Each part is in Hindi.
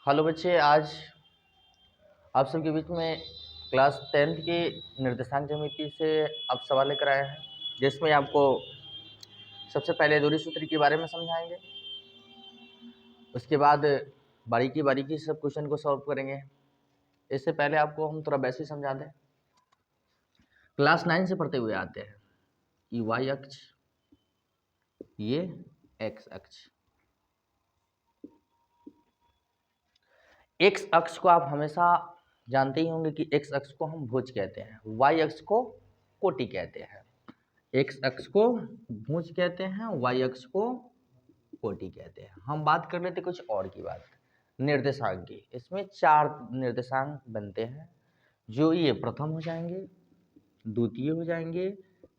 हेलो बच्चे, आज आप सबके बीच में क्लास 10th की निर्देशांक ज्यामिति से आप सवाल लेकर आए हैं, जिसमें आपको सबसे पहले दूरी सूत्र के बारे में समझाएंगे। उसके बाद बारीकी सब क्वेश्चन को सॉल्व करेंगे। इससे पहले आपको हम थोड़ा बेसिक समझा दें। क्लास 9 से पढ़ते हुए आते हैं। ये वाई अक्ष, ये एक्स अक्ष। एक्स अक्ष को आप हमेशा जानते ही होंगे कि एक्स अक्ष को हम भुज कहते हैं, वाई अक्ष को कोटि कहते हैं। एक्स अक्ष को भुज कहते हैं, वाई अक्ष को कोटि कहते हैं। हम बात कर लेते कुछ और की बात, निर्देशांक की। इसमें 4 निर्देशांक बनते हैं, जो ये प्रथम हो जाएंगे, द्वितीय हो जाएंगे,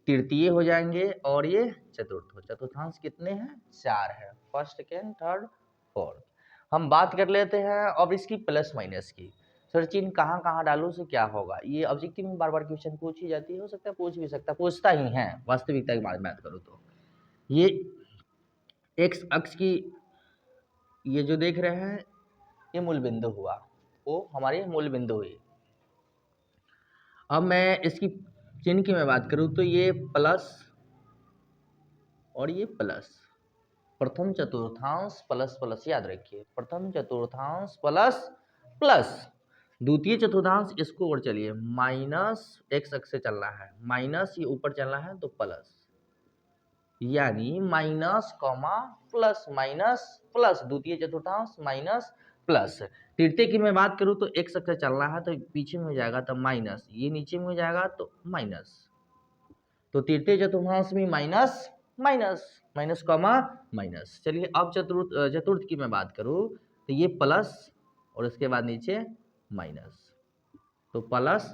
तृतीय हो जाएंगे और ये चतुर्थ हो। चतुर्थांश कितने हैं? 4 है, फर्स्ट, सेकेंड, थर्ड, फोर्थ। हम बात कर लेते हैं अब इसकी प्लस माइनस की। सर चिन्ह कहाँ कहाँ डालूं से क्या होगा? ये ऑब्जेक्टिव में बार बार क्वेश्चन पूछी जाती है, हो सकता है पूछ भी सकता है, पूछता ही है वास्तविकता की बात करूँ तो। ये एक्स अक्ष की ये जो देख रहे हैं ये मूल बिंदु हुआ, वो हमारी मूल बिंदु हुई। अब मैं इसकी चिन्ह की मैं बात करूं तो ये प्लस और ये प्लस, प्रथम चतुर्थांश प्लस प्लस, याद रखिए, प्रथम चतुर्थांश प्लस प्लस, द्वितीय चतुर्थांश इसको और चलिए माइनस, एक्स अक्ष से चल रहा है माइनस, ये ऊपर चल रहा है तो प्लस, यानी minus comma plus, minus plus, द्वितीय चतुर्थांश माइनस प्लस। तृतीय की मैं बात करूं तो एक्स अक्ष से चल रहा है तो पीछे में हो जाएगा तो माइनस, ये नीचे में हो जाएगा तो माइनस, तो तृतीय चतुर्थांश में minus minus, minus comma minus. चलिए अब चतुर्थ की मैं बात करूं तो ये प्लस और उसके बाद नीचे माइनस, तो प्लस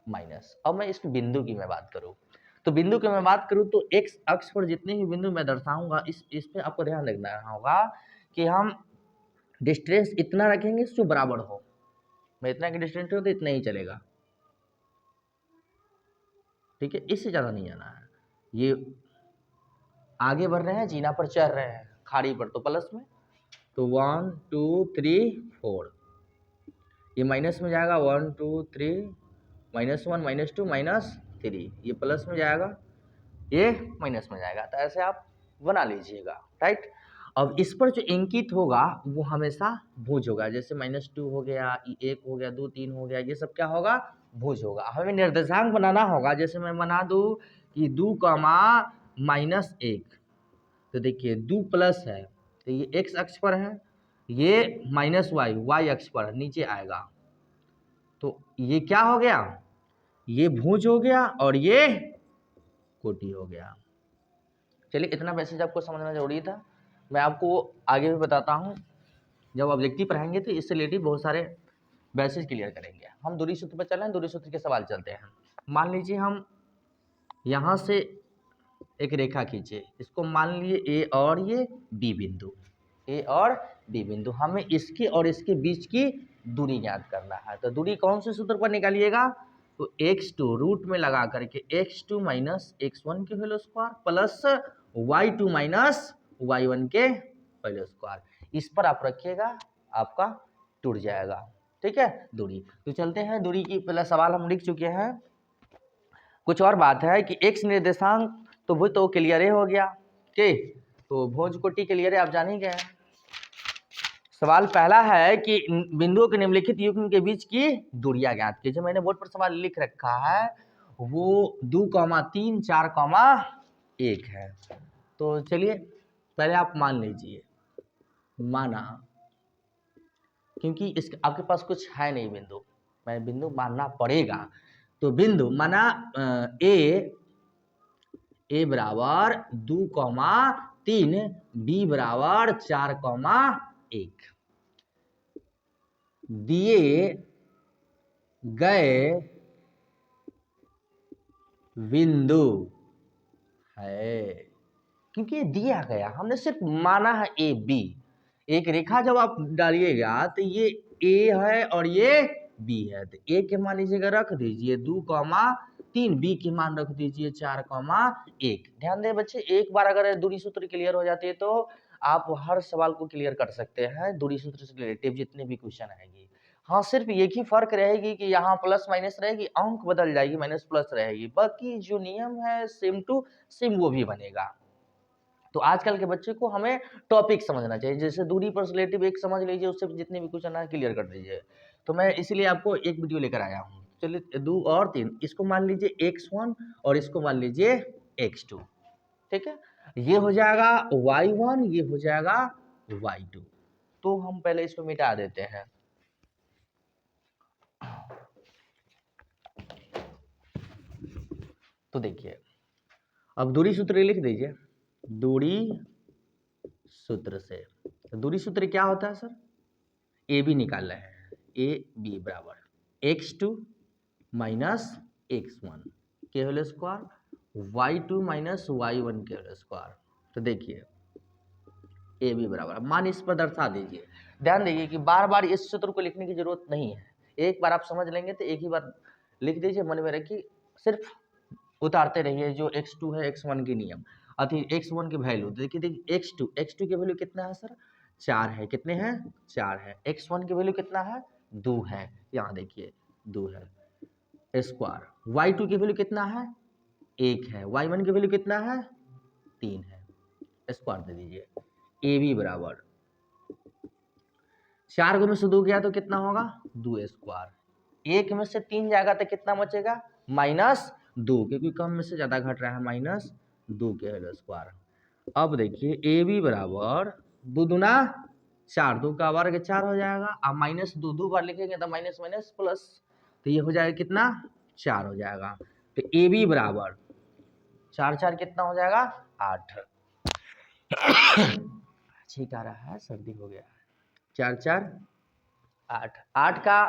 माइनस। अब मैं इस बिंदु की मैं बात करूं तो बिंदु की मैं बात करूं तो एक्स अक्ष पर जितने भी बिंदु मैं दर्शाऊंगा इस पे आपको ध्यान रखना होगा कि हम डिस्टेंस इतना रखेंगे जो बराबर हो। मैं इतना की डिस्टेंस हो तो इतना ही चलेगा, ठीक है, इससे ज्यादा नहीं जाना है। ये आगे बढ़ रहे हैं, जीना पर चढ़ रहे हैं, खाड़ी पर, तो प्लस में, तो 1 2 3 4, ये माइनस में जाएगा 1 2 3, -1 -2 -3, ये प्लस में जाएगा, ये माइनस में जाएगा। तो ऐसे आप बना लीजिएगा, राइट। अब इस पर जो अंकित होगा वो हमेशा भुज होगा, जैसे -2 हो गया, 1 हो गया, 2 3 हो गया, ये सब क्या होगा? भुज होगा। हमें निर्देशांक बनाना होगा, जैसे मैं बना दूं कि 2, -1, तो देखिए 2 प्लस है तो ये एक्स अक्ष पर है, ये माइनस वाई अक्ष पर नीचे आएगा, तो ये क्या हो गया? ये भुज हो गया और ये कोटि हो गया। चलिए इतना मैसेज आपको समझना जरूरी था। मैं आपको आगे भी बताता हूँ, जब ऑब्जेक्टिव पढ़ाएंगे तो इससे रिलेटेड बहुत सारे मैसेज क्लियर करेंगे। हम दूरी सूत्र पर चलें, दूरी सूत्र के सवाल चलते हैं। मान लीजिए हम यहाँ से एक रेखा खींचे, इसको मान लीजिए ए और ये बी बिंदु, ए और बी बिंदु, हमें इसके और इसके बीच की दूरी ज्ञात करना है। तो दूरी कौन से सूत्र पर निकालिएगा? तो x2 रूट में लगा करके x2 माइनस x1 के whole square plus y2 minus y1 के होल स्क्वायर, इस पर आप रखिएगा, आपका टूट जाएगा, ठीक है। दूरी तो चलते हैं, दूरी की पहला सवाल हम लिख चुके हैं। कुछ और बात है कि x निर्देशांक तो वो तो क्लियर हो गया, ठीक, तो भुज कोटि क्लियर है, आप जान ही गए। सवाल पहला है कि बिंदुओं के निम्नलिखित युग्म के बीच की दूरियां ज्ञात कीजिए। मैंने बोर्ड पर सवाल लिख रखा है, वो 2, 3, 4, 1 है। तो चलिए पहले आप मान लीजिए, माना, क्योंकि इस आपके पास कुछ है नहीं बिंदु, मैं बिंदु मानना पड़ेगा। तो बिंदु माना ए बराबर 2, 3, बी बराबर 4, 1 दिए गए बिंदु है। क्योंकि ये दिया गया, हमने सिर्फ माना है ए बी। एक रेखा जब आप डालिएगा तो ये ए है और ये बी है, तो ए के मान लीजिएगा रख दीजिए 2, 3, बी के मान रख दीजिए 4, 1। ध्यान दें बच्चे, एक बार अगर दूरी सूत्र क्लियर हो जाती है तो आप हर सवाल को क्लियर कर सकते हैं दूरी सूत्र से रिलेटिव जितने भी क्वेश्चन आएंगे। हाँ, सिर्फ एक ही फर्क रहेगी कि यहाँ प्लस माइनस रहेगी, अंक बदल जाएगी, माइनस प्लस रहेगी, बाकी जो नियम है सेम टू सेम वो भी बनेगा। तो आजकल के बच्चे को हमें टॉपिक समझना चाहिए, जैसे दूरी पर रिलेटिव एक समझ लीजिए, उससे जितने भी क्वेश्चन आए क्लियर कर दीजिए। तो मैं इसीलिए आपको एक वीडियो लेकर आया हूँ। चलिए 2 और 3, इसको मान लीजिए x1 और इसको मान लीजिए x2, ठीक है। ये हो जाएगा y1, ये हो जाएगा y2। तो हम पहले इसको मिटा देते हैं। तो देखिए, अब दूरी सूत्र लिख दीजिए। दूरी सूत्र से, दूरी सूत्र क्या होता है सर? ए बी निकाल रहे हैं, ए बी बराबर x2 माइनस x1 के whole square, y2 minus y1 के होल स्क्वायर। तो देखिए ए बी बराबर, मान इस पर दर्शा दीजिए। ध्यान दीजिए कि बार बार इस सूत्र को लिखने की जरूरत नहीं है, एक बार आप समझ लेंगे तो एक ही बार लिख दीजिए, मन में रखिए, सिर्फ उतारते रहिए जो x2 है x1 के नियम, अति x1 की वैल्यू देखिए x2 की वैल्यू कितना है सर? 4 है। कितने हैं? 4 है। x1 की वैल्यू कितना है? 2 है। यहाँ देखिए 2 है स्क्वायर। y2 की वैल्यू कितना है? 1 है। y1 की वैल्यू कितना है? 3 है। स्क्वायर दे दीजिए। ए बी बराबर 4 को में से 2 गया तो कितना होगा? 2 स्क्वायर। 1 में से 3 जाएगा तो कितना बचेगा? -2, क्योंकि कम में से ज्यादा घट रहा है, -2 के होल स्क्वायर। अब देखिए ए बी बराबर 2 दूना 4, 2 का वर्ग 4 हो जाएगा। अब -2 2 बार लिखेंगे तो माइनस माइनस प्लस, तो ये हो जाएगा कितना? 4 हो जाएगा। तो ए बी बराबर 4 4 कितना हो जाएगा? 8। ठीक आ रहा है, सर्दी हो गया। 4 4 8, 8 का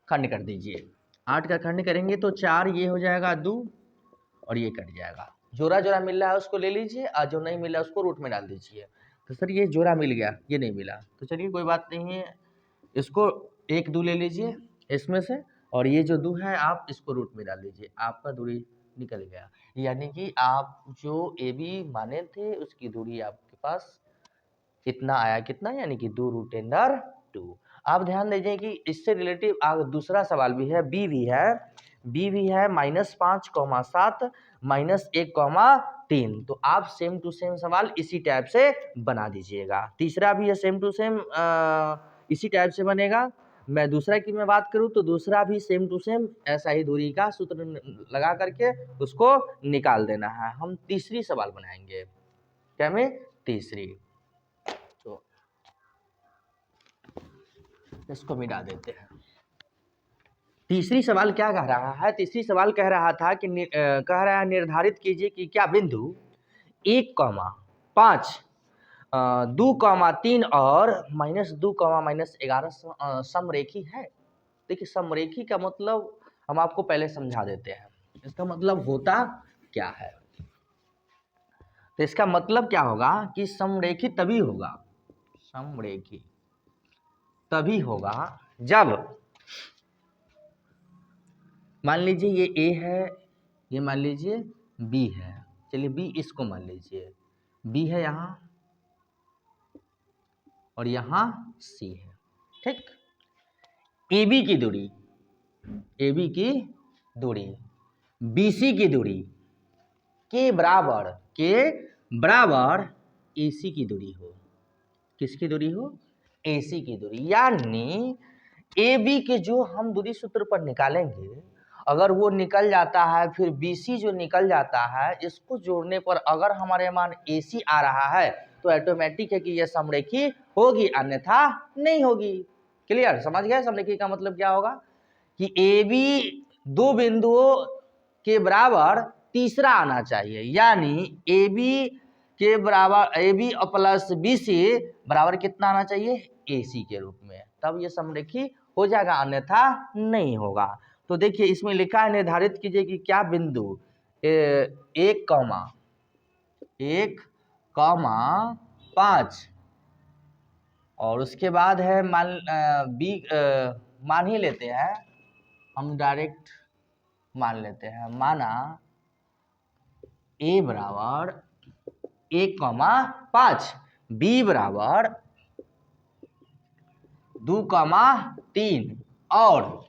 खंड कर दीजिए। 8 का खंड करेंगे तो 4, ये हो जाएगा 2 और ये कट जाएगा। जोड़ा जोड़ा मिल रहा है उसको ले लीजिए, और जो नहीं मिला उसको रूट में डाल दीजिए। तो सर ये जोड़ा मिल गया, ये नहीं मिला, तो चलिए कोई बात नहीं है, इसको 1 2 ले लीजिए इसमें से, और ये जो 2 है आप इसको रूट में डाल दीजिए, आपका दूरी निकल गया। यानी कि आप जो ए बी माने थे उसकी दूरी आपके पास इतना आया, कितना? यानी कि 2√2। आप ध्यान दीजिए कि इससे रिलेटिव आगे दूसरा सवाल भी है, बी भी है, -5, 7 -1, 3। तो आप सेम टू सेम सवाल इसी टाइप से बना दीजिएगा। तीसरा भी है सेम टू सेम इसी टाइप से बनेगा। मैं दूसरा की मैं बात करूं तो दूसरा भी सेम टू सेम ऐसा ही दूरी का सूत्र लगा करके उसको निकाल देना है। हम तीसरी सवाल बनाएंगे, क्या में? तीसरी। तो इसको मिटा देते हैं। तीसरी सवाल क्या कह रहा है? तीसरी सवाल कह रहा था कि कह रहा है निर्धारित कीजिए कि क्या बिंदु 1,5 2,3 और -2, -11 समरेखी है। देखिए समरेखी का मतलब हम आपको पहले समझा देते हैं, इसका मतलब होता क्या है। तो इसका मतलब क्या होगा कि समरेखी तभी होगा, समरेखी तभी होगा जब मान लीजिए ये ए है, ये मान लीजिए बी है, चलिए बी इसको मान लीजिए, बी है यहाँ और यहाँ सी है, ठीक। ए बी की दूरी, ए बी की दूरी बी सी की दूरी के बराबर ए सी की दूरी हो। किसकी दूरी हो? ए सी की दूरी। यानी ए बी के जो हम दूरी सूत्र पर निकालेंगे, अगर वो निकल जाता है, फिर बी सी जो निकल जाता है, इसको जोड़ने पर अगर हमारे मान ए सी आ रहा है तो ऑटोमेटिक है कि यह समरेखी होगी, अन्यथा नहीं होगी। क्लियर? समझ गए समरेखी का मतलब क्या होगा? कि ए बी दो बिंदुओं के बराबर तीसरा आना चाहिए, यानी ए बी के बराबर A B plus B C बराबर कितना आना चाहिए? ए सी के रूप में, तब ये समरेखी हो जाएगा, अन्यथा नहीं होगा। तो देखिए इसमें लिखा है निर्धारित कीजिए कि क्या बिंदु 1,5 और उसके बाद है मान ही लेते हैं, हम डायरेक्ट मान लेते हैं, माना ए बराबर 1,5 बी बराबर 2,3 और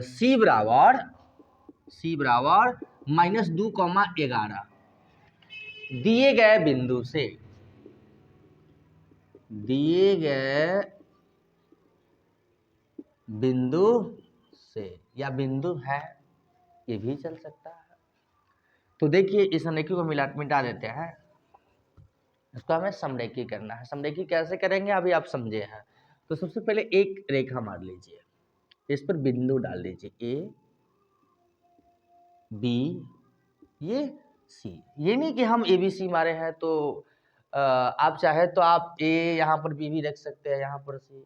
सी बराबर -2,11 दिए गए बिंदु से या बिंदु है, ये भी चल सकता है। तो देखिए इस संरेखी को मिटा देते हैं, इसको हमें समरेखी करना है। समरेखी कैसे करेंगे अभी आप समझे हैं। तो सबसे पहले एक रेखा मार लीजिए, इस पर बिंदु डाल दीजिए ए बी ये सी। ये नहीं कि हम ए बी सी मारे हैं तो आप चाहे तो आप ए यहाँ पर बी भी रख सकते हैं, यहाँ पर सी,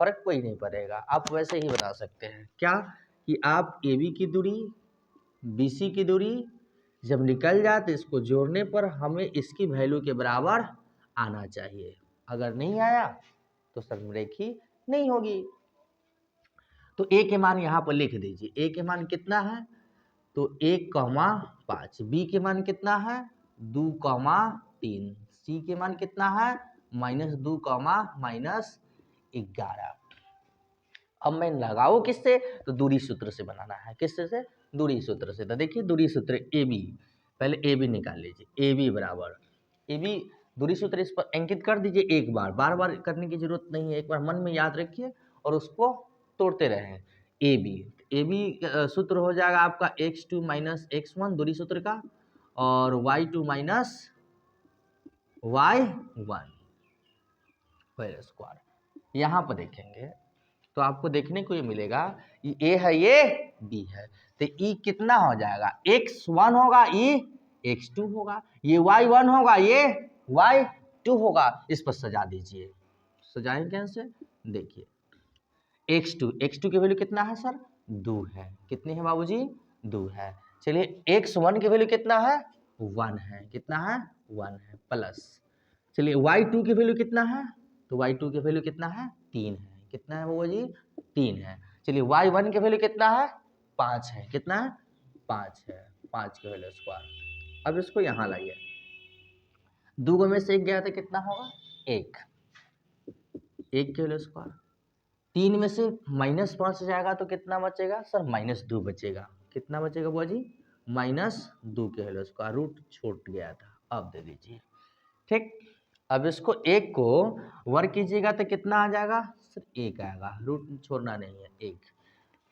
फर्क कोई नहीं पड़ेगा, आप वैसे ही बना सकते हैं। क्या कि आप ए बी की दूरी बी सी की दूरी जब निकल जाए तो इसको जोड़ने पर हमें इसकी वैल्यू के बराबर आना चाहिए। अगर नहीं आया तो समरेखी नहीं होगी। तो ए के मान यहाँ पर लिख दीजिए। ए के मान कितना है तो 1,5। बी के मान कितना है 2,3। सी के मान कितना है -2,-11। अब मैं लगाओ किससे तो दूरी सूत्र से बनाना है। किससे से दूरी सूत्र से। तो देखिए दूरी सूत्र ए बी, पहले ए बी निकाल लीजिए। ए बी बराबर ए बी दूरी सूत्र इस पर अंकित कर दीजिए एक बार, बार बार करने की जरूरत नहीं है, एक बार मन में याद रखिए और उसको तोड़ते रहें। ए बी सूत्र हो जाएगा आपका x2 - x1 दूरी सूत्र का, और y2 - y1 होल स्क्वायर। यहाँ पर देखेंगे तो आपको देखने को ये मिलेगा ये ए है ये बी है, तो ई कितना हो जाएगा x1 होगा, ई x2 होगा, ये y1 होगा, ये y2 होगा। इस पर सजा दीजिए। सजाएं कैसे देखिए x2 की वैल्यू कितना है सर 2 है। कितनी है बाबूजी 2 है। चलिए x1 की वैल्यू कितना है 1 है। कितना है 1 है प्लस। चलिए y2 की वैल्यू कितना है तो y2 की वैल्यू कितना है 3 है। कितना है बाबूजी 3 है। चलिए y1 की वैल्यू कितना है 5 है। कितना है 5 है। 5 की वैल्यू स्क्वायर। अब इसको यहाँ लाइए, 2 में से 1 गया तो कितना होगा 1 की वैल्यू स्क्वायर। 3 में से -5 जाएगा तो कितना बचेगा सर -2 बचेगा। कितना बचेगा बुआ जी -2 के वैल्यू स्क्वायर। रूट छूट गया था, अब दे दीजिए। ठीक, अब इसको 1 को वर्ग कीजिएगा तो कितना आ जाएगा सर 1 आएगा। रूट छोड़ना नहीं है 1।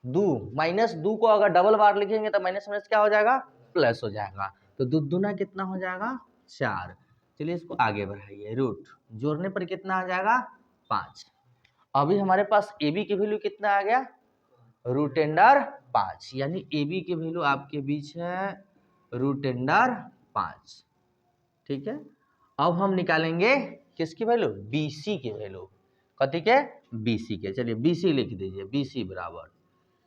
2 -2 को अगर डबल बार लिखेंगे तो माइनस माइनस क्या हो जाएगा प्लस हो जाएगा। तो 2 दूना कितना हो जाएगा 4। चलिए इसको आगे बढ़ाइए, रूट जोड़ने पर कितना आ जाएगा 5। अभी हमारे पास ए बी की वैल्यू कितना आ गया √5, यानी ए बी की वैल्यू आपके बीच है √5। ठीक है, अब हम निकालेंगे किसकी वैल्यू बी सी की वैल्यू। कथी के बी सी के। चलिए बी सी लिख दीजिए। बी सी बराबर,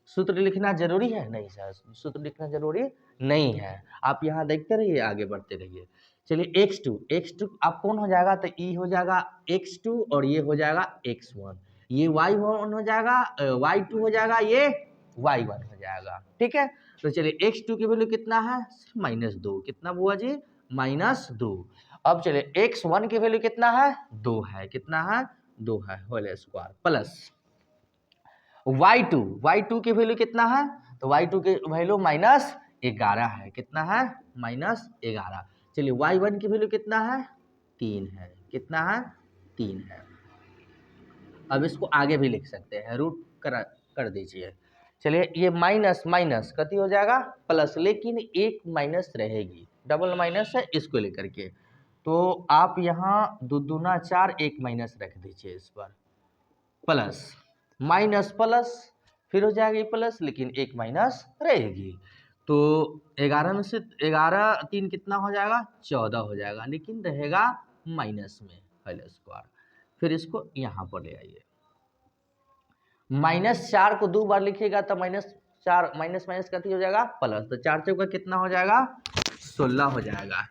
सूत्र लिखना जरूरी है नहीं सर, सूत्र लिखना जरूरी नहीं है, आप यहाँ देखते रहिए आगे बढ़ते रहिए। चलिए x2 आप कौन हो जाएगा तो ई हो जाएगा x2 और ये हो जाएगा x1, ये y1 हो जाएगा, y2 हो जाएगा, ये y1 हो जाएगा। ठीक है, तो चलिए x2 की वैल्यू कितना है -2। कितना बुआ जी -2। अब चलिए x1 की वैल्यू कितना है 2 है। कितना है 2 है होल स्क्वायर प्लस y2 की वैल्यू कितना है तो y2 की वैल्यू -11 है। कितना है -11। चलिए y1 की वैल्यू कितना है 3 है। कितना है 3 है। अब इसको आगे भी लिख सकते हैं, रूट कर दीजिए। चलिए ये माइनस माइनस कति हो जाएगा प्लस, लेकिन एक माइनस रहेगी, डबल माइनस है इसको लेकर के, तो आप यहाँ 2 दूना 4 एक माइनस रख दीजिए इस पर, प्लस माइनस प्लस फिर हो जाएगी प्लस, लेकिन एक माइनस रहेगी। तो 11 में से 11 3 कितना हो जाएगा 14 हो जाएगा, लेकिन रहेगा माइनस में होल स्क्वायर। फिर इसको यहाँ पर ले आइए। -4 को 2 बार लिखिएगा तो -4 माइनस माइनस कथी हो जाएगा प्लस, तो 4 चौका कितना हो जाएगा 16 हो जाएगा।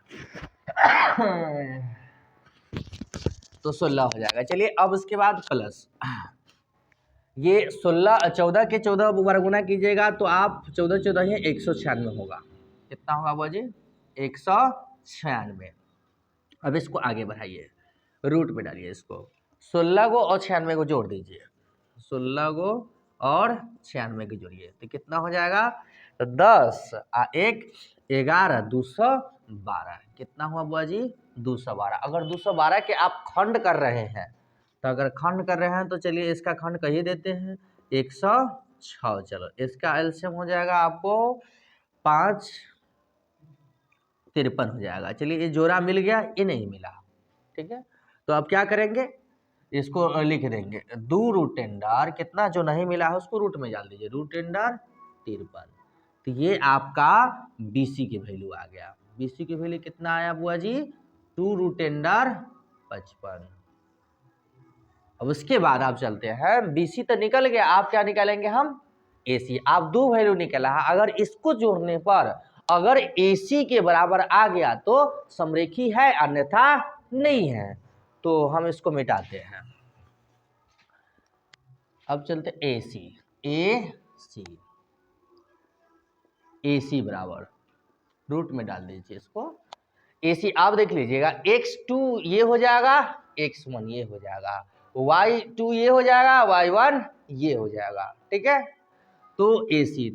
तो 16 हो जाएगा। चलिए अब उसके बाद प्लस ये 14 के 14 वर्गुना कीजिएगा तो आप 14 14 196 होगा। कितना होगा बुआ जी 196। अब इसको आगे बढ़ाइए, रूट में डालिए इसको, 16 को और 96 को जोड़ दीजिए, 16 को और 96 को जोड़िए तो कितना हो जाएगा, तो 10 1 11 212, कितना हुआ बुआ जी, 212। अगर 212 के आप खंड कर रहे हैं, तो अगर खंड कर रहे हैं तो चलिए इसका खंड कही देते हैं 106। चलो इसका एलसीएम हो जाएगा आपको 5 53 हो जाएगा। चलिए ये जोड़ा मिल गया, ये नहीं मिला, ठीक है। तो अब क्या करेंगे, इसको लिख देंगे 2 रूट अंडर कितना, जो नहीं मिला है उसको रूट में डाल दीजिए, रूट अंडर 53। तो ये आपका BC की वैल्यू आ गया। BC की वैल्यू कितना आया बुआ जी, 2 रूट अंडर 55। अब उसके बाद आप चलते हैं, BC तो निकल गया, आप क्या निकालेंगे, हम AC। आप 2 वैल्यू निकला है, अगर इसको जोड़ने पर अगर AC के बराबर आ गया तो समरेखी है, अन्यथा नहीं है, तो हम इसको मिटाते हैं। अब चलते AC बराबर रूट में डाल दीजिए इसको। AC आप देख लीजिएगा, x2 ये हो जाएगा, x1 ये हो जाएगा, y2 ये हो जाएगा, y1 ये हो जाएगा, ठीक है। तो AC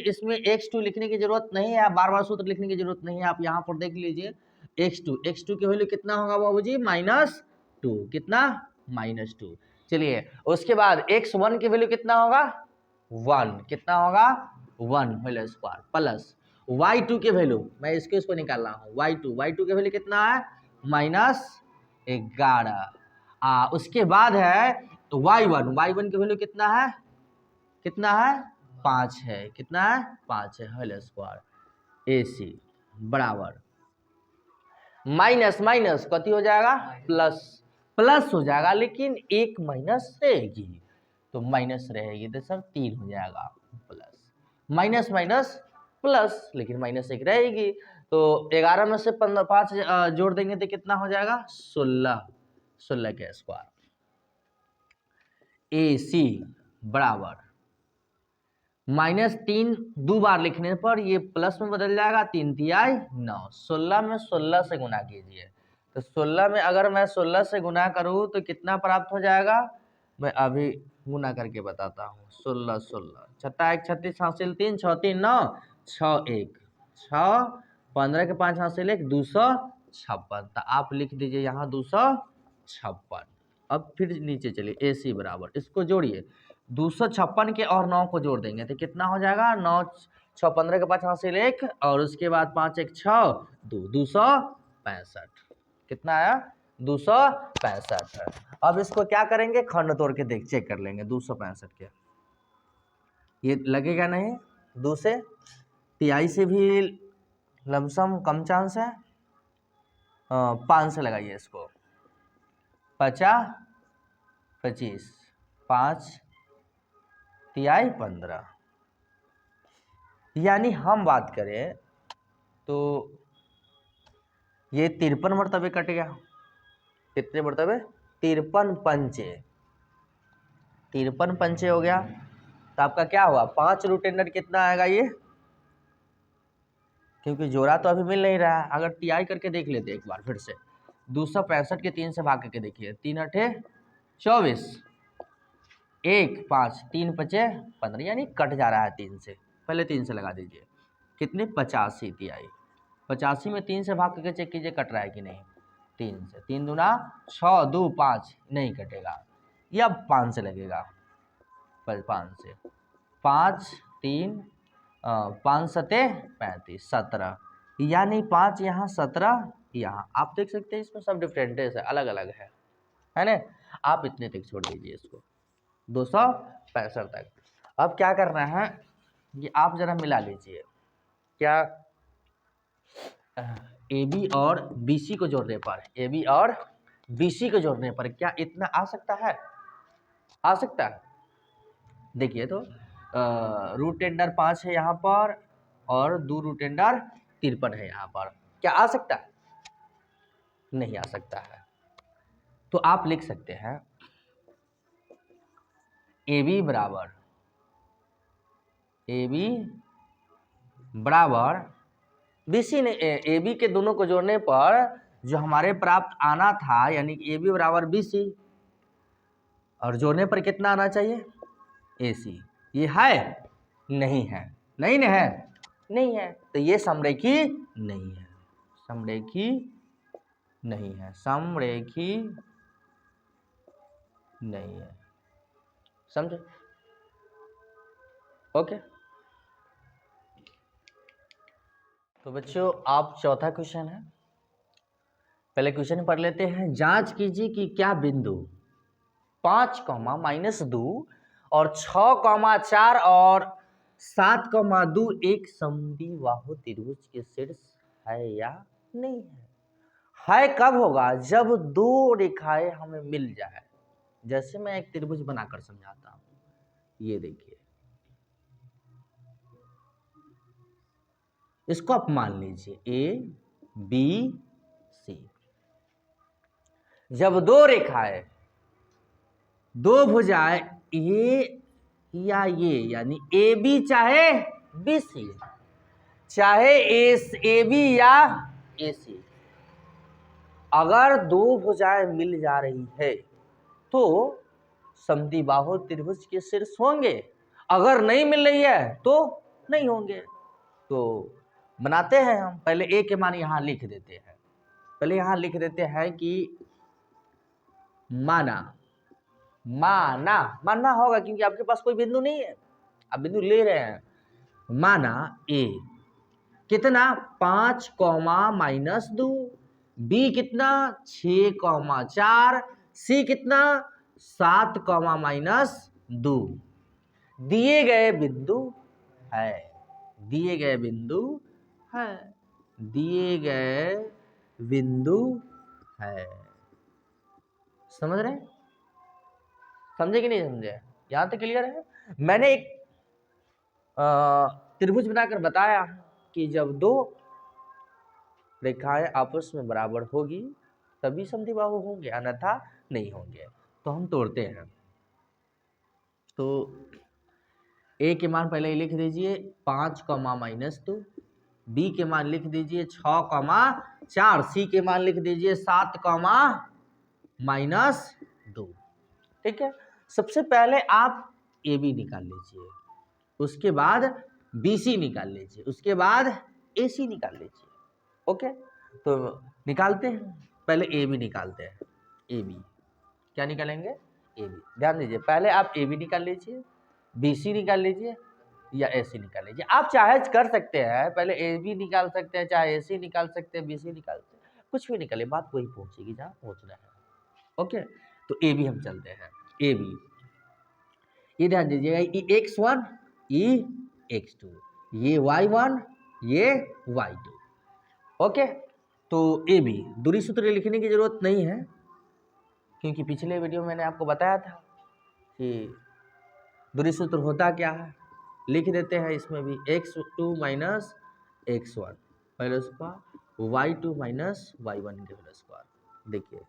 इसमें x2 लिखने की जरूरत नहीं है, बार बार सूत्र लिखने की जरूरत नहीं है, आप यहाँ पर देख लीजिए x2 की वैल्यू कितना होगा बाबू जी, -2, कितना, -2। चलिए उसके बाद x1 की वैल्यू कितना होगा, 1, कितना होगा, 1 होल स्क्वायर, प्लस y2 की वैल्यू, मैं इसको निकाल रहा हूँ, y2 की वैल्यू कितना है, -11। उसके बाद है तो y1 की वैल्यू कितना है, 5 है, कितना है, 5 है होल स्क्वायर। AC बराबर माइनस माइनस कति हो जाएगा, प्लस हो जाएगा, लेकिन एक माइनस रहेगी, तो माइनस रहेगी तो सर 3 हो जाएगा, प्लस माइनस माइनस प्लस, लेकिन माइनस 1 रहेगी, तो 11 में से 5 जोड़ देंगे तो कितना हो जाएगा, 16 के स्क्वायर। AC बराबर -3 दो बार लिखने पर ये प्लस में बदल जाएगा, 3 तिहाई 9, 16 में 16 से गुना कीजिए, तो 16 में अगर मैं 16 से गुना करूँ तो कितना प्राप्त हो जाएगा, मैं अभी गुना करके बताता हूँ, 16 छठा 1 36 हासिल 3 6 3 9 6 1 6 15 के 5 हासिल 1 256, तो आप लिख दीजिए यहाँ 256। अब फिर नीचे चलिए AC बराबर, इसको जोड़िए, 256 के और 9 को जोड़ देंगे तो कितना हो जाएगा, 9 6 15 के 5 हासिल 1 और उसके बाद 5 1 6 2 265, कितना आया, 265 है। अब इसको क्या करेंगे, खंड तोड़ के चेक कर लेंगे, 265 के ये लगेगा नहीं, 2 से तिहाई से भी लमसम कम चांस है, 5 से लगाइए इसको, 50 25 5 तिहाई 15, यानी हम बात करें तो ये 53 मरतबे कट गया, कितने मरतबे, 53 पंचे हो गया, तो आपका क्या हुआ, 5 रूट अंडर कितना आएगा ये, क्योंकि जोड़ा तो अभी मिल नहीं रहा है, अगर तिहाई करके देख लेते एक बार फिर से, 265 के 3 से भाग करके देखिए, 3 8 24 1 5 3 5 15, यानी कट जा रहा है 3 से, पहले 3 से लगा दीजिए, कितने 85 तिहाई, 85 में 3 से भाग करके चेक कीजिए कट रहा है कि नहीं, 3 से, 3 दूना 6 2 5 नहीं कटेगा, या 5 से लगेगा, 5 से 5 3 5 सते 35 17, यानी 5 यहाँ 17 यहाँ, आप देख सकते हैं इसमें सब डिफरेंटेस है, अलग अलग है ना। आप इतने तक छोड़ दीजिए इसको, 265 तक। अब क्या करना है, ये आप जरा मिला लीजिए, क्या AB और BC को जोड़ने पर, AB और BC को जोड़ने पर क्या इतना आ सकता है, आ सकता है, देखिए तो रूट अंडर 5 है यहाँ पर और 2 रूट अंडर 53 है यहाँ पर, क्या आ सकता है, नहीं आ सकता है। तो आप लिख सकते हैं AB बराबर BC ने AB के दोनों को जोड़ने पर जो हमारे प्राप्त आना था, यानी कि ए बी बराबर बी सी, और जोड़ने पर कितना आना चाहिए, ए सी। ये है नहीं है, नहीं ना है, नहीं है, तो ये समरेखी नहीं है, समरेखी नहीं है, समरेखी नहीं है, समझे? ओके। तो बच्चों आप चौथा क्वेश्चन है, पहले क्वेश्चन पढ़ लेते हैं। जांच कीजिए कि क्या बिंदु 5, -2 और 6, 4 और 7, 2 एक समद्विबाहु त्रिभुज के शीर्ष है या नहीं है। है कब होगा, जब दो रेखाएं हमें मिल जाए। जैसे मैं एक त्रिभुज बनाकर समझाता हूं, ये देखिए, इसको आप मान लीजिए ए बी सी। जब दो रेखाएं, दो भुजाएं ये या ये, यानी ए बी चाहे बी सी, चाहे ए बी या ए सी, अगर दो भुजाएं मिल जा रही है तो समद्विबाहु त्रिभुज के शीर्ष होंगे। अगर नहीं मिल रही है तो नहीं होंगे। तो बनाते हैं हम, पहले ए के मान यहां लिख देते हैं। पहले यहां लिख देते हैं कि माना होगा, क्योंकि आपके पास कोई बिंदु नहीं है, आप बिंदु ले रहे हैं। माना ए कितना 5, -2, बी कितना 6, 4, सी कितना 7, -2 दिए गए बिंदु है, दिए गए बिंदु है, दिए गए बिंदु है। समझ रहे हैं? समझे कि नहीं समझे? यहां तक क्लियर है? मैंने एक त्रिभुज बनाकर बताया कि जब दो रेखाएं आपस में बराबर होगी तभी समद्विबाहु होंगे, अन्यथा नहीं होंगे। तो हम तोड़ते हैं। तो ए के मान पहले लिख दीजिए 5, -2, बी के मान लिख दीजिए 6, 4, सी के मान लिख दीजिए 7, -2। ठीक है, सबसे पहले आप ए बी निकाल लीजिए, उसके बाद बी सी निकाल लीजिए, उसके बाद ए सी निकाल लीजिए। ओके, तो निकालते हैं। पहले ए बी निकालते हैं। ए बी क्या निकालेंगे, ए बी। ध्यान दीजिए, पहले आप ए बी निकाल लीजिए, बी सी निकाल लीजिए या ए सी निकाल लीजिए। आप चाहे कर सकते हैं, पहले ए बी निकाल सकते हैं, चाहे ए सी निकाल सकते हैं, बी सी निकाल सकते हैं, कुछ भी निकाले, बात वही पहुंचेगी जहाँ पहुंचना है। ओके, तो ए बी हम चलते हैं। ए बी, ये ध्यान दीजिएगा, ये x1, ये x2, ये y1, ये y2। ओके, तो ए बी दूरी सूत्र लिखने की जरूरत नहीं है, क्योंकि पिछले वीडियो में मैंने आपको बताया था कि दूरी सूत्र होता क्या है। लिख देते हैं इसमें भी, x2 - x1 whole square, y2 - y1 के होल स्क्वायर। देखिए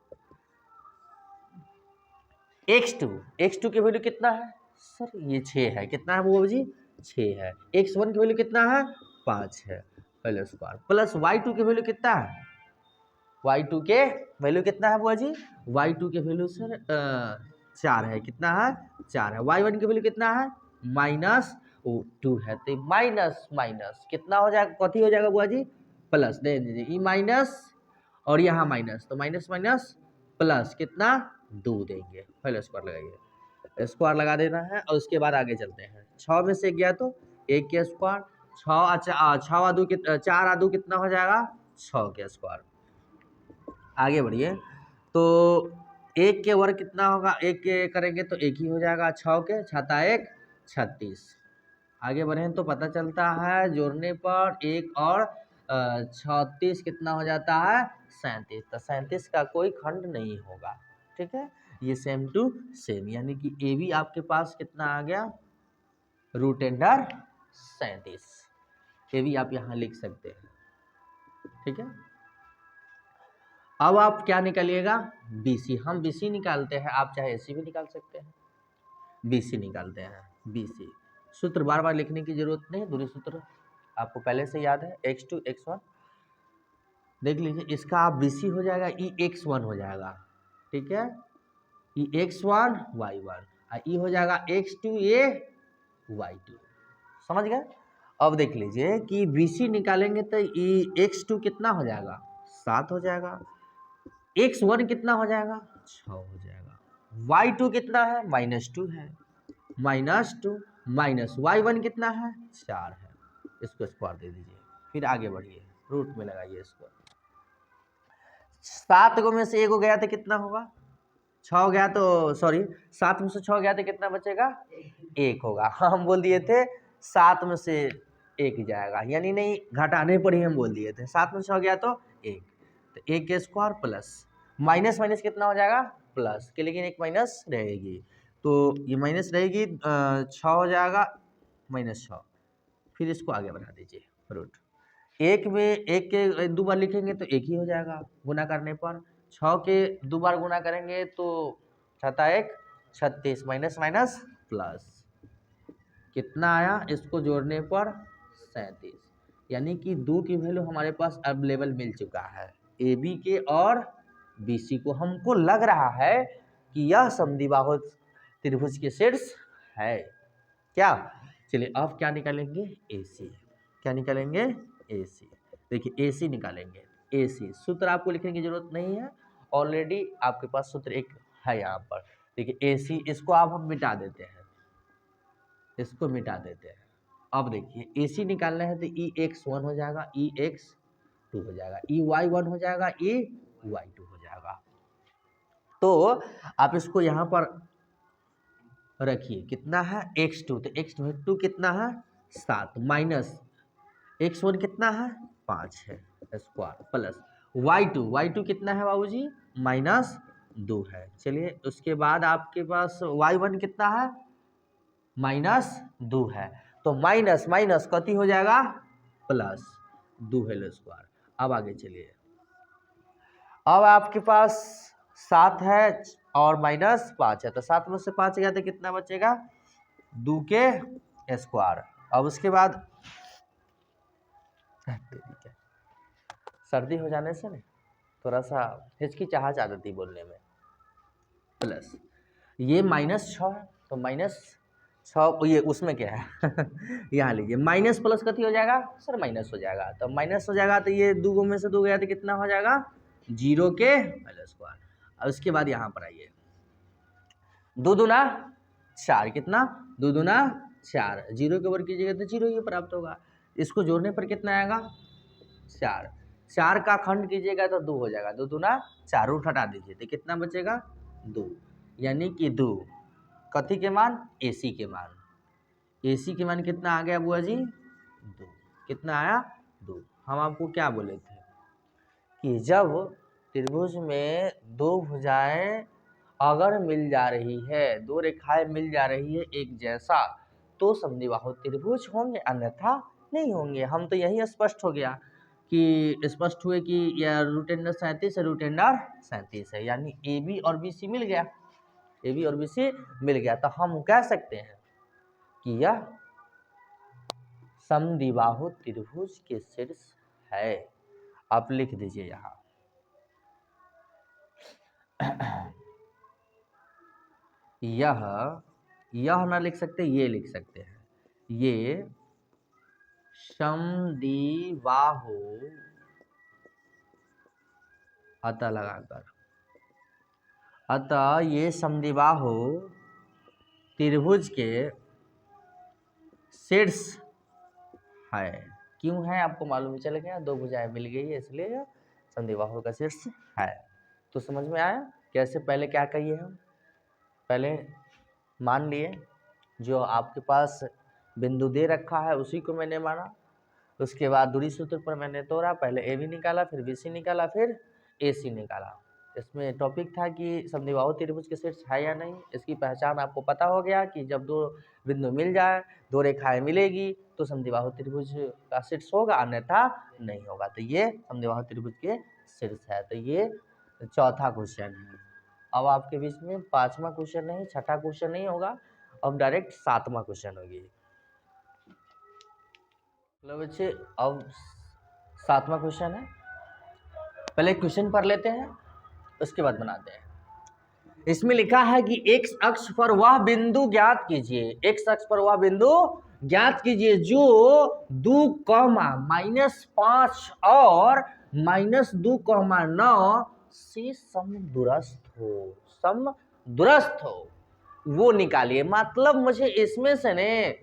x2 की वैल्यू कितना है सर, ये 6 है। कितना है वो जी, 6 है। x1 की वैल्यू कितना है, 5 है, होल स्क्वायर, प्लस y2 की वैल्यू कितना है, y2 के वैल्यू कितना है बुआ जी, y2 के वैल्यू सर 4 है। कितना है, 4 है। y1 की वैल्यू कितना है, -2 है। तो माइनस माइनस कितना हो जाएगा, कथी हो जाएगा बुआ जी, प्लस। दे दीजिए, ई माइनस और यहाँ माइनस, तो माइनस माइनस प्लस कितना 2 देंगे, होल स्क्वायर लगाइए, स्क्वायर लगा देना है। और उसके बाद आगे चलते हैं। 6 में से गया तो 1 के स्क्वायर, 4 आ 2 कितना हो जाएगा, 6 के स्क्वायर। आगे बढ़िए, तो 1 के वर्ग कितना होगा, 1 के करेंगे तो 1 ही हो जाएगा, 6 के 6 × 1 = 36। आगे बढ़ें तो पता चलता है जोड़ने पर 1 और 36 कितना हो जाता है, 37। तो 37 का कोई खंड नहीं होगा। ठीक है, ये सेम टू सेम, यानी कि ए बी आपके पास कितना आ गया, √37। ए बी आप यहाँ लिख सकते हैं। ठीक है, अब आप क्या निकालिएगा, BC। हम BC निकालते हैं, आप चाहे AC भी निकाल सकते हैं। BC निकालते हैं, BC। सूत्र बार बार लिखने की जरूरत नहीं, दूरी सूत्र आपको पहले से याद है, x2 x1 देख लीजिए, इसका आप BC हो जाएगा EX1 हो जाएगा, ठीक है, EX1 Y1 और E हो जाएगा X2 Y2, समझ गए। अब देख लीजिए कि BC निकालेंगे तो EX2 कितना हो जाएगा 7 हो जाएगा, X1 कितना हो जाएगा 6 हो जाएगा, Y2 कितना है -2 है, -2 माइनस Y1 कितना है 4 है, इसको स्क्वायर दे दीजिए, फिर आगे बढ़िए, रूट में लगाइए इसको। 7 को में से 1 हो गया तो कितना होगा 6 हो गया, तो सॉरी 7 में से 6 गया तो कितना बचेगा 1 होगा। हम बोल दिए थे 7 में से 1 जाएगा, यानी नहीं घटाने पर ही हम बोल दिए थे, 7 में से 6 गया तो 1, तो 1 के स्क्वायर प्लस माइनस माइनस कितना हो जाएगा प्लस के, लेकिन एक माइनस रहेगी, तो ये माइनस रहेगी 6 हो जाएगा -6, फिर इसको आगे बढ़ा दीजिए रूट। 1 में 1 के 2 बार लिखेंगे तो 1 ही हो जाएगा गुना करने पर, 6 के 2 बार गुना करेंगे तो 1 36 माइनस माइनस प्लस कितना आया, इसको जोड़ने पर 37, यानी कि 2 की वैल्यू हमारे पास अवेलेबल मिल चुका है AB के और BC को। हमको लग रहा है कि यह समद्विबाहु त्रिभुज के शीर्ष है क्या। चलिए अब क्या निकालेंगे AC, क्या निकालेंगे AC, देखिए AC निकालेंगे, AC सूत्र आपको लिखने की जरूरत नहीं है, ऑलरेडी आपके पास सूत्र एक है यहाँ पर। देखिए AC, इसको आप हम मिटा देते हैं, इसको मिटा देते हैं। अब देखिए AC निकालना है तो EX1 हो जाएगा, EX2 हो जाएगा, EY1 हो जाएगा, EY2 हो जाएगा। तो आप इसको यहाँ पर रखिए, कितना है X2, तो X2 कितना है 7 माइनस X1 कितना है 5 है स्क्वायर प्लस Y2 कितना है बाबूजी -2 है। चलिए उसके बाद आपके पास Y1 कितना है -2 है, तो माइनस माइनस कति हो जाएगा प्लस 2 है स्क्वायर। अब आगे चलिए, अब आपके पास 7 है और -5 है, तो 7 में से 5 गया तो कितना बचेगा 2 के स्क्वायर। अब उसके बाद सर्दी हो जाने से ना थोड़ा सा हिचकिचाहट आ जाती बोलने में, प्लस ये -6 है तो -6 ये उसमें क्या है यहाँ लीजिए, माइनस प्लस कथी हो जाएगा सर माइनस हो जाएगा, तो माइनस हो जाएगा तो ये 2 में से 2 गया तो कितना हो जाएगा 0 के स्क्वायर। और उसके बाद यहाँ पर आइए, 2 दूना 4 कितना 2 दूना 4, 0 के ऊपर कीजिएगा तो 0 ही प्राप्त होगा, इसको जोड़ने पर कितना आएगा 4, 4 का खंड कीजिएगा तो 2 हो जाएगा, 2 दूना 4, रूट हटा दीजिए तो कितना बचेगा 2, यानी कि 2 कथी के मान AC के मान, AC के मान कितना आ गया बुआ जी 2, कितना आया 2। हम आपको क्या बोले थे कि जब त्रिभुज में 2 भुजाएं अगर मिल जा रही है, 2 रेखाएं मिल जा रही है एक जैसा, तो समद्विबाहु त्रिभुज होंगे, अन्यथा नहीं होंगे। हम तो यही स्पष्ट हो गया कि स्पष्ट हुए कि यह रूट अंडर 37 है, रूट अंडर 37 है, यानी AB और BC मिल गया, AB और BC मिल गया, तो हम कह सकते हैं कि यह समद्विबाहु त्रिभुज के शीर्ष है। आप लिख दीजिए यहाँ यह ना लिख सकते, ये लिख सकते हैं, ये समद्विबाहु अतः लगाकर, अतः ये समद्विबाहु त्रिभुज के शीर्ष है। क्यों है आपको मालूम चल गया, 2 भुजाएं मिल गई है इसलिए समद्विबाहु का शीर्ष है। तो समझ में आया कैसे, पहले क्या कहिए हम, पहले मान लिए जो आपके पास बिंदु दे रखा है उसी को मैंने माना, उसके बाद दूरी सूत्र पर मैंने तोड़ा, पहले AB निकाला, फिर BC निकाला, फिर AC निकाला। इसमें टॉपिक था कि समद्विबाहु त्रिभुज के शीर्ष है या नहीं, इसकी पहचान आपको पता हो गया कि जब 2 बिंदु मिल जाए, 2 रेखाएं मिलेगी तो समद्विबाहु त्रिभुज का शीर्ष होगा, अन्यथा नहीं होगा। तो ये समद्विबाहु त्रिभुज के शीर्ष है। तो ये चौथा क्वेश्चन है। अब आपके बीच में 5वां क्वेश्चन नहीं, 6ठा क्वेश्चन नहीं होगा, अब डायरेक्ट 7वां क्वेश्चन होगी। चलो बच्चे अब 7वां क्वेश्चन है, पहले क्वेश्चन पढ़ लेते हैं, उसके बाद बनाते हैं। इसमें लिखा है कि एक्स अक्ष पर वह बिंदु ज्ञात कीजिए, एक्स अक्ष पर वह बिंदु ज्ञात कीजिए जो 2,-5 और -2,9 से समदूरस्थ हो, समदूरस्थ हो, वो निकालिए। मतलब मुझे इसमें से ने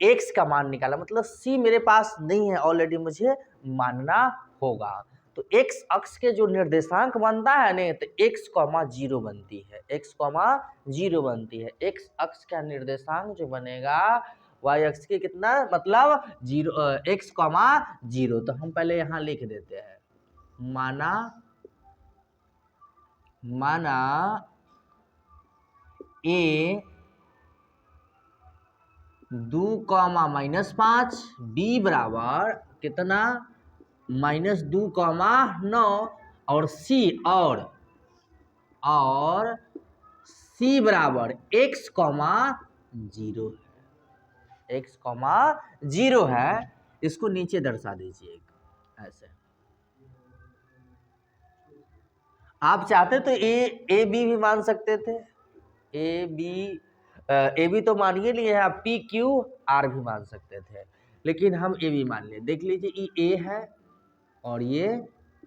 एक्स का मान निकाला, मतलब सी मेरे पास नहीं है ऑलरेडी, मुझे मानना होगा। तो एक्स अक्ष के जो निर्देशांक बनता है ने, तो x, 0 बनती है, x, 0 बनती है। एक्स अक्ष का निर्देशांक जो बनेगा y अक्ष के कितना, मतलब 0, x, 0। तो हम पहले यहाँ लिख देते हैं, माना a 2,-5, b बराबर कितना, -2,9 और c c बराबर x, 0 है, x, 0 है। इसको नीचे दर्शा दीजिए ऐसे। आप चाहते तो ए बी भी मान सकते थे, ए बी तो मान ही लिए हैं आप, पी क्यू आर भी मान सकते थे, लेकिन हम ए बी मान लिए। देख लीजिए ये ए है और ये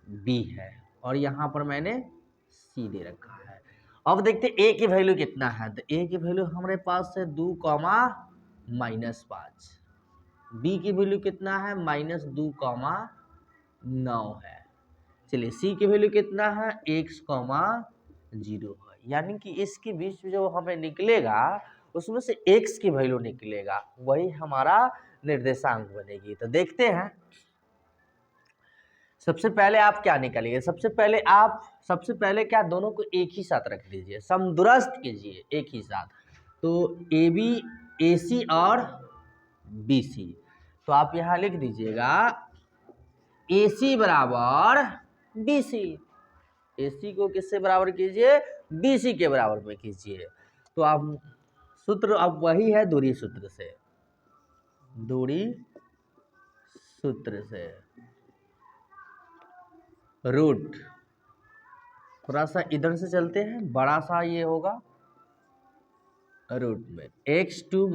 बी है, और यहाँ पर मैंने सी दे रखा है। अब देखते ए की वैल्यू कितना है, तो ए की वैल्यू हमारे पास है 2,-5, बी की वैल्यू कितना है, -2,9 है। चलिए सी की वैल्यू कितना है, x, 0 है। यानी कि इसके बीच में जो हमें निकलेगा उसमें से x की वैल्यू निकलेगा, वही हमारा निर्देशांक बनेगी। तो देखते हैं, सबसे पहले आप क्या निकालिए, सबसे पहले क्या, दोनों को एक ही साथ रख दीजिए, समदूरस्थ कीजिए एक ही साथ। तो ए बी, ए सी और बी सी, तो आप यहाँ लिख दीजिएगा ए सी बराबर बी सी। ए सी को किससे बराबर कीजिए, बी सी के बराबर में कीजिए। तो आप सूत्र अब वही है, दूरी सूत्र से, रूट, थोड़ा सा इधर से चलते हैं, बड़ा सा ये होगा रूट में x2 -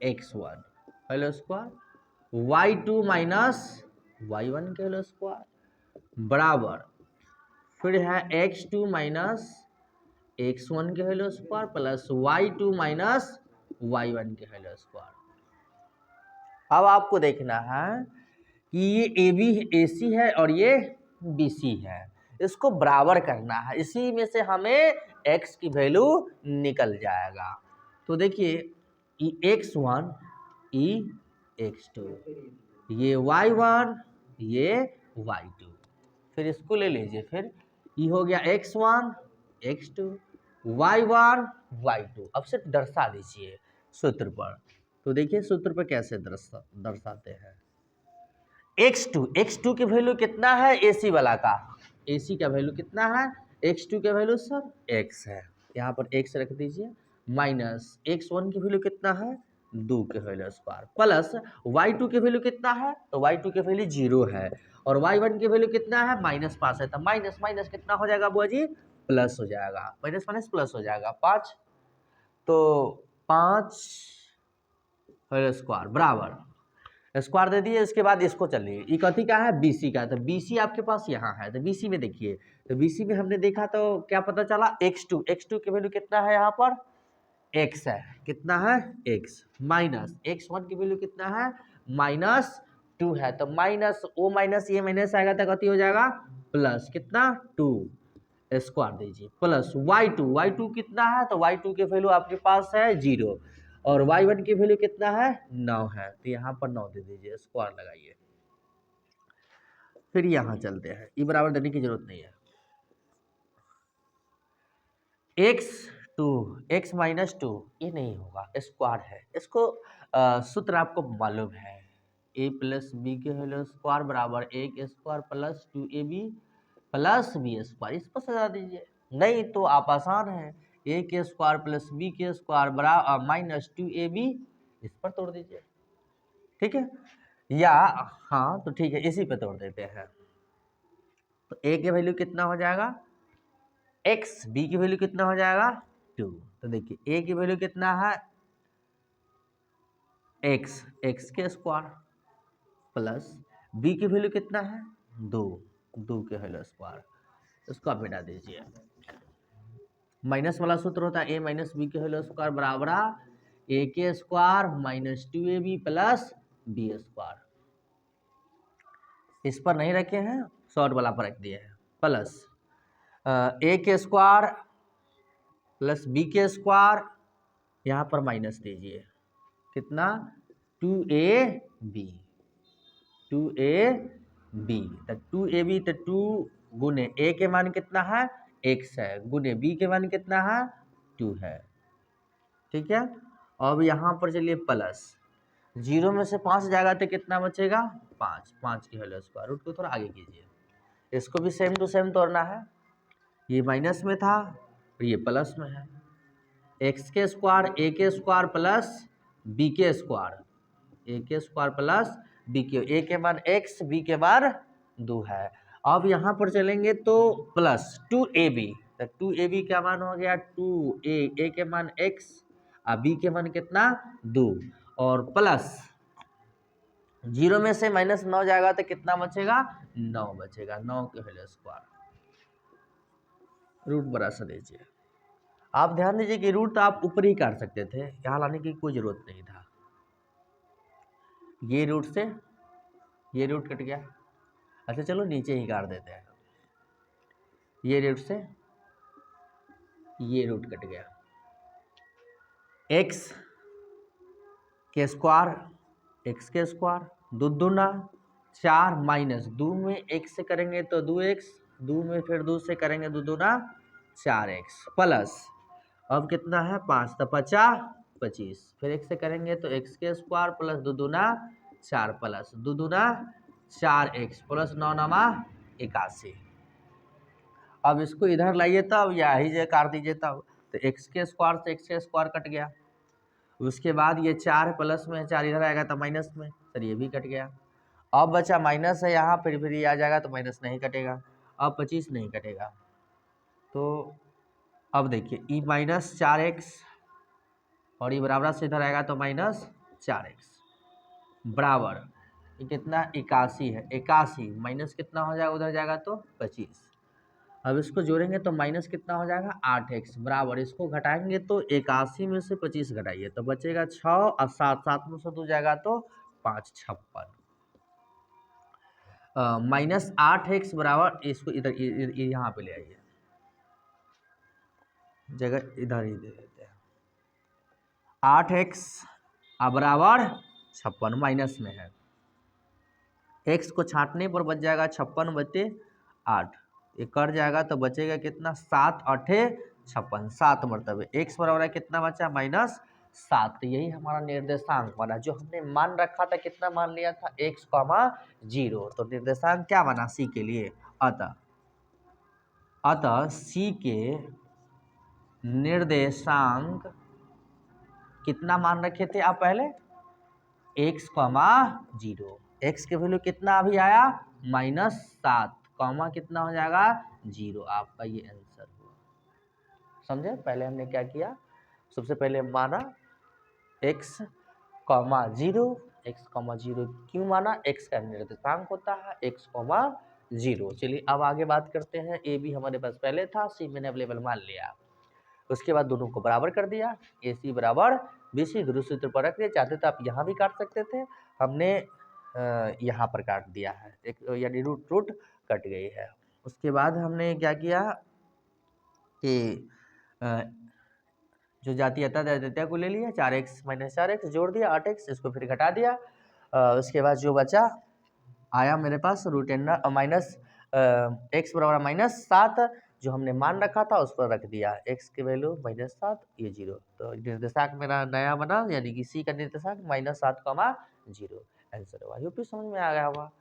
x1 whole square, y2 - y1 के होल स्क्वायर बराबर, फिर है x2 - x1 के whole square plus y2 - y1 के होल स्क्वायर। अब आपको देखना है कि ये ए बी ए सी है और ये बी सी है, इसको बराबर करना है, इसी में से हमें x की वैल्यू निकल जाएगा। तो देखिए ये x1, ये x2, ये y1, ये y2, फिर इसको ले लीजिए, फिर ये हो गया x1, x2, y1, y2। अब से दर्शा दीजिए सूत्र पर। तो देखिए सूत्र पर कैसे दर्शाते हैं, x2 की वैल्यू कितना है, AC वाला का, AC का वैल्यू कितना है, x2 का वैल्यू सर x है, यहाँ पर x रख दीजिए, माइनस x1 की वैल्यू कितना है, 2 के वैल्यू स्क्वायर, प्लस y2 की वैल्यू कितना है, तो y2 की वैल्यू 0 है, और y1 की वैल्यू कितना है, -5 है, तो माइनस माइनस कितना हो जाएगा बुआ जी, प्लस हो जाएगा, माइनस माइनस प्लस हो जाएगा 5, तो 5 होल स्क्वायर बराबर स्क्वायर दे दिए। इसके बाद इसको चलिए, ये कथी का है, BC का है, तो BC आपके पास यहाँ है, तो BC में देखिए, तो BC में हमने देखा तो क्या पता चला, x2 की वैल्यू कितना है, यहाँ पर x है, कितना है x, माइनस x1 की वैल्यू कितना है, -2 है, तो माइनस ओ माइनस ये माइनस आएगा तो कथी हो जाएगा, प्लस कितना 2 स्क्वायर दीजिए, प्लस y2 कितना है, तो y2 की वैल्यू आपके पास है 0, और y1 की वैल्यू कितना है, 9 है, तो यहाँ पर 9 दे दीजिए, स्क्वायर लगाइए। फिर यहाँ चलते हैं, ये बराबर देने की जरूरत नहीं है, x -2 ये नहीं होगा, स्क्वायर है, इसको सूत्र आपको मालूम है, a + b के होल स्क्वायर बराबर a square plus 2ab plus b square, इस पर सजा दीजिए। नहीं तो आप आसान है, a के स्क्वायर प्लस b के स्क्वायर बराबर -2ab, इस पर तोड़ दीजिए, ठीक है, या हाँ तो ठीक है, इसी पे तोड़ देते हैं, तो a की वैल्यू कितना हो जाएगा x, b की वैल्यू कितना हो जाएगा 2। तो देखिए a की वैल्यू कितना है x, x के स्क्वायर प्लस b की वैल्यू कितना है 2, 2 के होल स्क्वायर। इसको आप मिटा दीजिए। माइनस वाला सूत्र होता है a माइनस बी के होल स्क्वायर बराबर a के square minus 2ab plus b square. इस पर नहीं रखे हैं, शॉर्ट वाला पर रख दिए हैं, प्लस a के स्क्वायर प्लस b के स्क्वायर, यहाँ पर माइनस दीजिए कितना 2ab, 2ab तो 2ab तो 2 गुने a के मान कितना है x है, गुने b के मान कितना है 2 है। ठीक है, अब यहाँ पर चलिए प्लस 0 में से 5 जाएगा तो कितना बचेगा 5, 5 की होल स्क्वायर। रूट को थोड़ा आगे कीजिए, इसको भी सेम टू सेम तोड़ना है। ये माइनस में था और ये प्लस में है। एक्स के स्क्वायर ए के स्क्वायर प्लस बी के स्क्वायर, ए के स्क्वायर प्लस बी के, ए के मान x, बी के मान 2 है। अब यहाँ पर चलेंगे तो प्लस 2ab, तो 2ab का मान हो गया 2a, ए के मान x और बी के मान कितना 2, और प्लस 0 में से माइनस 9 जाएगा तो कितना बचेगा 9 बचेगा, 9 के होल स्क्वायर। रूट बड़ा सा दीजिए। आप ध्यान दीजिए कि रूट आप ऊपर ही काट सकते थे, यहाँ लाने की कोई जरूरत नहीं था। ये रूट से ये रूट कट गया, अच्छा चलो नीचे ही काट देते हैं। ये रूट से ये रूट कट गया, x के स्क्वायर, x के स्क्वायर 2 दूना 4 माइनस 2 में 1 से करेंगे तो 2x, 2 में फिर 2 से करेंगे 2 दूना 4x प्लस अब कितना है 5 तो 50 25, फिर 1 से करेंगे तो x के स्क्वायर प्लस 2 दूना 4 प्लस 2 दूना 4x प्लस 9 नमा 81। अब इसको इधर लाइए तब या ही जो काट दीजिए तब, तो x के स्क्वायर से x के स्क्वायर कट गया। उसके बाद ये 4 प्लस में 4 इधर आएगा तो माइनस में, सर ये भी कट गया। अब बचा माइनस है यहाँ, फिर ये आ जाएगा तो माइनस नहीं कटेगा। अब 25 नहीं कटेगा, तो अब देखिए ई माइनस 4x और ये बराबर से इधर आएगा तो माइनस 4x बराबर ये कितना 81 है, 81 माइनस कितना हो जाएगा उधर जाएगा तो 25। अब इसको जोड़ेंगे तो माइनस कितना हो जाएगा 8x बराबर, इसको घटाएंगे तो 81 में से 25 घटाइए तो बचेगा 6 और 7, 7 में से 2 जाएगा तो 5, 56 माइनस 8x बराबर, इसको इधर यहाँ पे ले आइए, जगह इधर ही दे देते हैं। 8x बराबर 56 माइनस में है, x को छांटने पर बच जाएगा 56 बटे 8, ये कट जाएगा तो बचेगा कितना 7 8 56, 7 मरतबे x बराबर है कितना बचा -7। तो यही हमारा निर्देशांक बना, जो हमने मान रखा था कितना मान लिया था x, 0। तो निर्देशांक क्या बना c के लिए, अतः c के निर्देशांक कितना मान रखे थे आप पहले x, 0, x के वैल्यू कितना अभी आया -7, कॉमा कितना हो जाएगा 0, आपका ये आंसर हुआ। समझे, पहले हमने क्या किया, सबसे पहले माना x, 0, x, 0 क्यों माना, x का निर्देशांक होता है x, 0। चलिए अब आगे बात करते हैं, a भी हमारे पास पहले था, c मैंने अवेलेबल मान लिया, उसके बाद दोनों को बराबर कर दिया, AC बराबर BC, गुरु सूत्र पर रख दिया। चाहते तो आप यहाँ भी काट सकते थे, हमने यहाँ पर काट दिया है, एक यानी रूट कट गई है। उसके बाद हमने क्या किया कि जो जातीयता दैत्यता को ले लिया, 4x - 4x जोड़ दिया 8x, इसको फिर घटा दिया। उसके बाद जो बचा आया मेरे पास √n माइनस x बराबर -7, जो हमने मान रखा था उस पर रख दिया, x की वैल्यू -7, ये 0। तो निर्देशांक मेरा नया बना, यानी कि c का निर्देशांक -7, 0 आंसर हुआ। यूपी समझ में आ गया होगा।